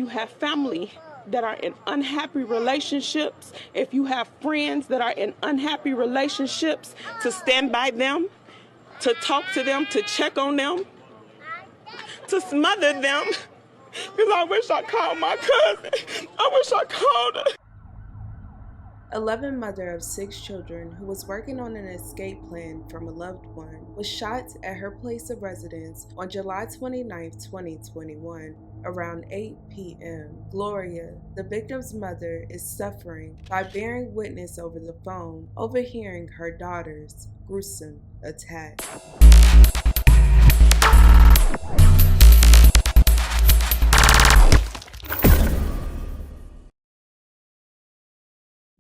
you have family that are in unhappy relationships, if you have friends that are in unhappy relationships, to stand by them, to talk to them, to check on them, to smother them. Because I wish I called my cousin. I wish I called her. A loving mother of 6 children who was working on an escape plan from a loved one was shot at her place of residence on July 29, 2021, around 8 p.m. Gloria, the victim's mother, is suffering by bearing witness over the phone, overhearing her daughter's gruesome attack.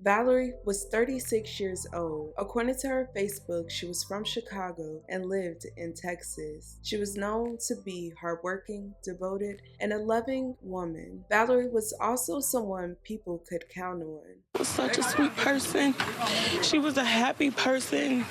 Valerie was 36 years old. According to her Facebook, she was from Chicago and lived in Texas. She was known to be hardworking, devoted, and a loving woman. Valerie was also someone people could count on. She was such a sweet person. She was a happy person.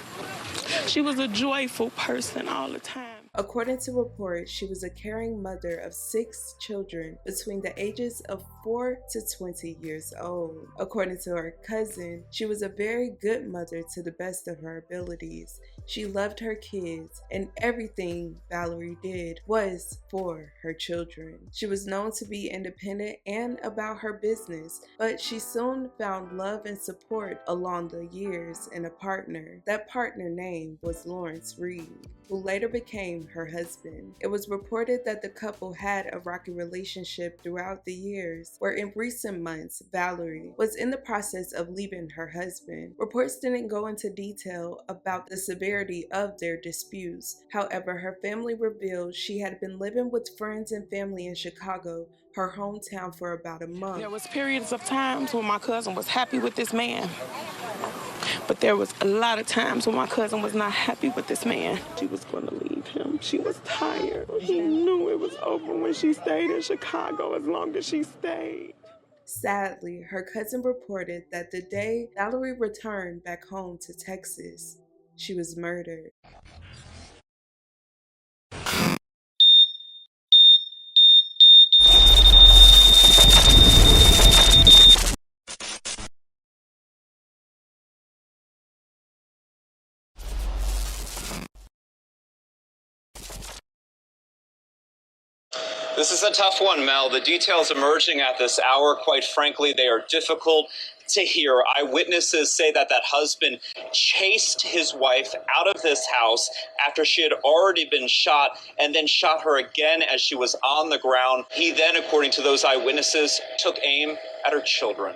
She was a joyful person all the time. According to reports, she was a caring mother of 6 children between the ages of 4 to 20 years old. According to her cousin, she was a very good mother to the best of her abilities. She loved her kids, and everything Valerie did was for her children. She was known to be independent and about her business, but she soon found love and support along the years in a partner. That partner name was Lawrence Reed, who later became her husband. It was reported that the couple had a rocky relationship throughout the years, where in recent months, Valerie was in the process of leaving her husband. Reports didn't go into detail about the severity of their disputes. However, her family revealed she had been living with friends and family in Chicago, her hometown, for about a month. There was periods of times when my cousin was happy with this man. But there was a lot of times when my cousin was not happy with this man. She was going to leave him. She was tired. He knew it was over when she stayed in Chicago, as long as she stayed. Sadly, her cousin reported that the day Valerie returned back home to Texas, she was murdered. This is a tough one, Mel. The details emerging at this hour, quite frankly, they are difficult to hear. Eyewitnesses say that husband chased his wife out of this house after she had already been shot, and then shot her again as she was on the ground. He then, according to those eyewitnesses, took aim at her children.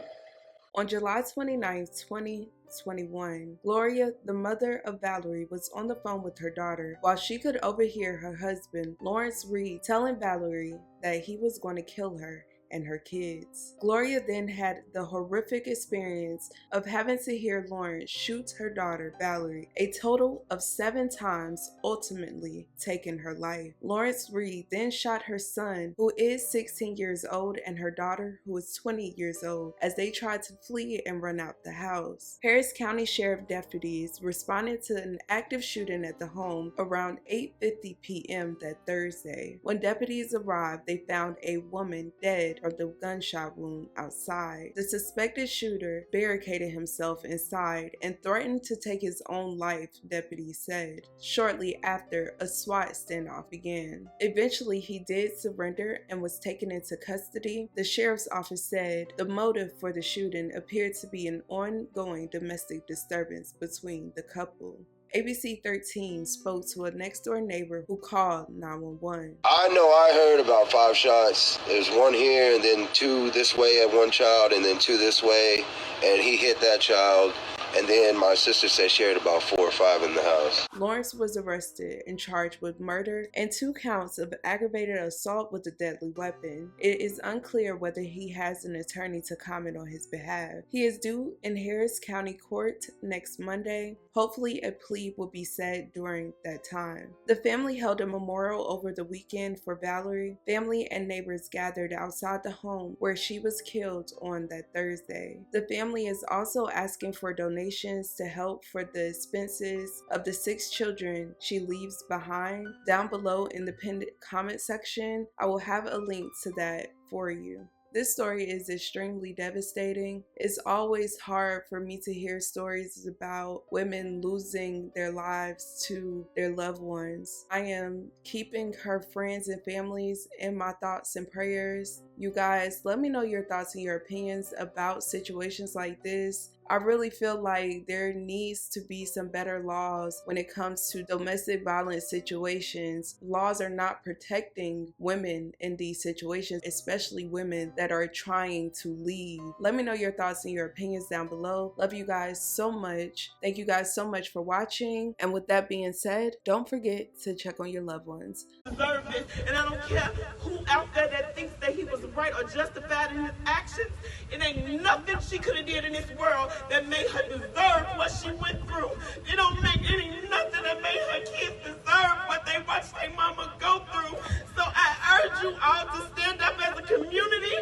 On July 29, 2021, Gloria, the mother of Valerie, was on the phone with her daughter while she could overhear her husband, Lawrence Reed, telling Valerie that he was going to kill her and her kids. Gloria then had the horrific experience of having to hear Lawrence shoot her daughter, Valerie, a total of 7 times, ultimately taking her life. Lawrence Reed then shot her son, who is 16 years old, and her daughter, who is 20 years old, as they tried to flee and run out the house. Harris County Sheriff deputies responded to an active shooting at the home around 8:50 p.m. that Thursday. When deputies arrived, they found a woman dead from the gunshot wound outside. The suspected shooter barricaded himself inside and threatened to take his own life, deputies said. Shortly after, a SWAT standoff began. Eventually, he did surrender and was taken into custody. The sheriff's office said the motive for the shooting appeared to be an ongoing domestic disturbance between the couple. ABC 13 spoke to a next-door neighbor who called 911. I know I heard about 5 shots. There's 1 here and then 2 this way at one child and then 2 this way, and he hit that child. And then my sister said she heard about 4 or 5 in the house. Lawrence was arrested and charged with murder and 2 counts of aggravated assault with a deadly weapon. It is unclear whether he has an attorney to comment on his behalf. He is due in Harris County Court next Monday. Hopefully a plea will be said during that time. The family held a memorial over the weekend for Valerie. Family and neighbors gathered outside the home where she was killed on that Thursday. The family is also asking for donations to help for the expenses of the 6 children she leaves behind. Down below in the pinned comment section, I will have a link to that for you. This story is extremely devastating. It's always hard for me to hear stories about women losing their lives to their loved ones. I am keeping her friends and families in my thoughts and prayers. You guys, let me know your thoughts and your opinions about situations like this. I really feel like there needs to be some better laws when it comes to domestic violence situations. Laws are not protecting women in these situations, especially women that are trying to leave. Let me know your thoughts and your opinions down below. Love you guys so much. Thank you guys so much for watching. And with that being said, don't forget to check on your loved ones. Deserve this, and I don't care who out there that thinks that he was right or justified in his actions. It ain't nothing she could have did in this world that made her deserve what she went through. It ain't nothing that made her kids deserve what they watched their mama go through. So I urge you all to stand up as a community